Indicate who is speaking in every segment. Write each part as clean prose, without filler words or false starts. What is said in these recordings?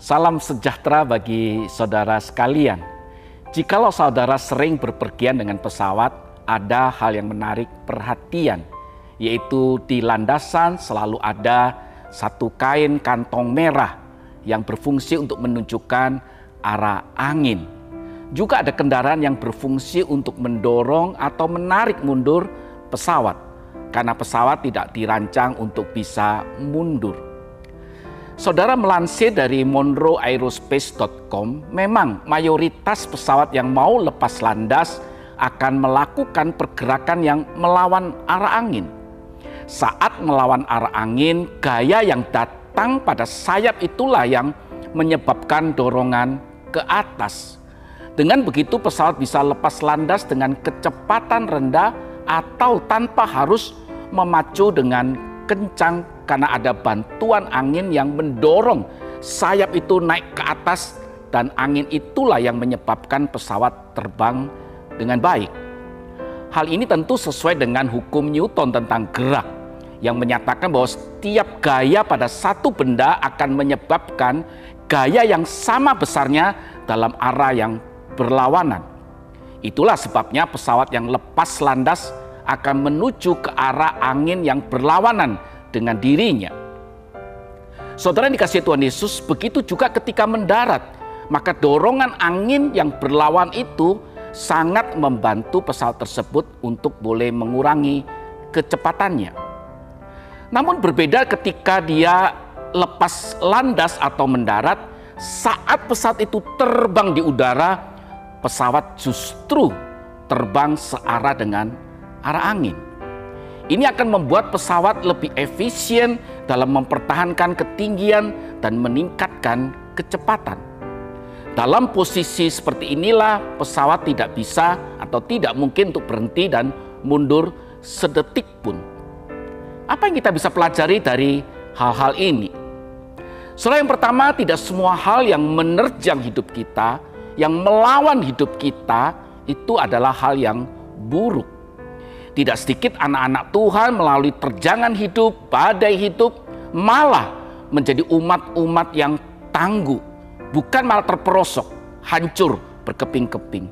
Speaker 1: Salam sejahtera bagi saudara sekalian. Jikalau saudara sering berpergian dengan pesawat, ada hal yang menarik perhatian, yaitu di landasan selalu ada satu kain kantong merah yang berfungsi untuk menunjukkan arah angin. Juga ada kendaraan yang berfungsi untuk mendorong atau menarik mundur pesawat, karena pesawat tidak dirancang untuk bisa mundur. Saudara, melansir dari monroeaerospace.com, memang mayoritas pesawat yang mau lepas landas akan melakukan pergerakan yang melawan arah angin. Saat melawan arah angin, gaya yang datang pada sayap itulah yang menyebabkan dorongan ke atas. Dengan begitu pesawat bisa lepas landas dengan kecepatan rendah atau tanpa harus memacu dengan kencang karena ada bantuan angin yang mendorong sayap itu naik ke atas, dan angin itulah yang menyebabkan pesawat terbang dengan baik. Hal ini tentu sesuai dengan hukum Newton tentang gerak yang menyatakan bahwa setiap gaya pada satu benda akan menyebabkan gaya yang sama besarnya dalam arah yang berlawanan. Itulah sebabnya pesawat yang lepas landas akan menuju ke arah angin yang berlawanan dengan dirinya. Saudara yang dikasihi Tuhan Yesus, begitu juga ketika mendarat, maka dorongan angin yang berlawan itu sangat membantu pesawat tersebut untuk boleh mengurangi kecepatannya. Namun berbeda ketika dia lepas landas atau mendarat. Saat pesawat itu terbang di udara, pesawat justru terbang searah dengan arah angin. Ini akan membuat pesawat lebih efisien dalam mempertahankan ketinggian dan meningkatkan kecepatan. Dalam posisi seperti inilah pesawat tidak bisa atau tidak mungkin untuk berhenti dan mundur sedetik pun. Apa yang kita bisa pelajari dari hal-hal ini? Saudara, yang pertama, tidak semua hal yang menerjang hidup kita, yang melawan hidup kita, itu adalah hal yang buruk. Tidak sedikit anak-anak Tuhan melalui terjangan hidup, badai hidup, malah menjadi umat-umat yang tangguh, bukan malah terperosok, hancur, berkeping-keping.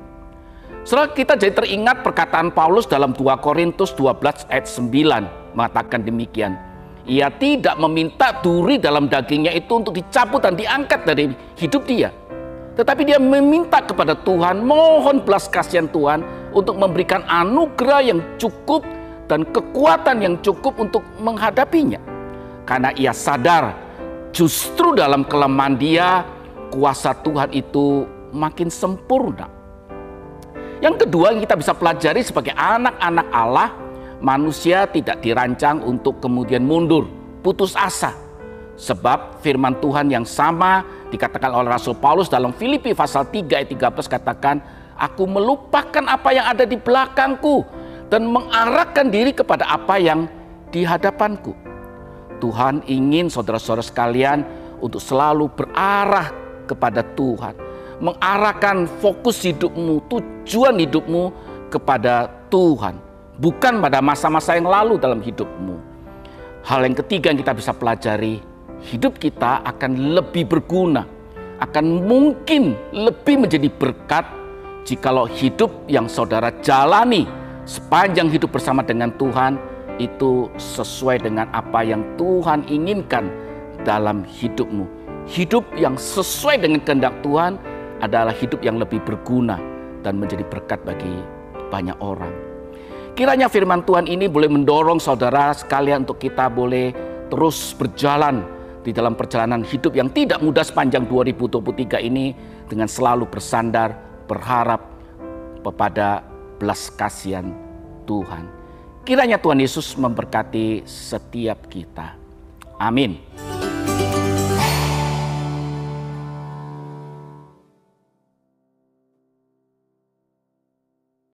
Speaker 1: Saudara, kita jadi teringat perkataan Paulus dalam 2 Korintus 12 ayat 9 mengatakan demikian. Ia tidak meminta duri dalam dagingnya itu untuk dicabut dan diangkat dari hidup dia. Tetapi dia meminta kepada Tuhan, mohon belas kasihan Tuhan untuk memberikan anugerah yang cukup dan kekuatan yang cukup untuk menghadapinya. Karena ia sadar justru dalam kelemahan dia, kuasa Tuhan itu makin sempurna. Yang kedua yang kita bisa pelajari sebagai anak-anak Allah, manusia tidak dirancang untuk kemudian mundur, putus asa. Sebab firman Tuhan yang sama dikatakan oleh Rasul Paulus dalam Filipi pasal 3 ayat 13 katakan, aku melupakan apa yang ada di belakangku dan mengarahkan diri kepada apa yang di hadapanku. Tuhan ingin saudara-saudara sekalian untuk selalu berarah kepada Tuhan, mengarahkan fokus hidupmu, tujuan hidupmu kepada Tuhan, bukan pada masa-masa yang lalu dalam hidupmu. Hal yang ketiga yang kita bisa pelajari, hidup kita akan lebih berguna, akan mungkin lebih menjadi berkat jikalau hidup yang saudara jalani sepanjang hidup bersama dengan Tuhan itu sesuai dengan apa yang Tuhan inginkan dalam hidupmu. Hidup yang sesuai dengan kehendak Tuhan adalah hidup yang lebih berguna dan menjadi berkat bagi banyak orang. Kiranya firman Tuhan ini boleh mendorong saudara sekalian untuk kita boleh terus berjalan di dalam perjalanan hidup yang tidak mudah sepanjang 2023 ini dengan selalu bersandar, berharap kepada belas kasihan Tuhan. Kiranya Tuhan Yesus memberkati setiap kita. Amin.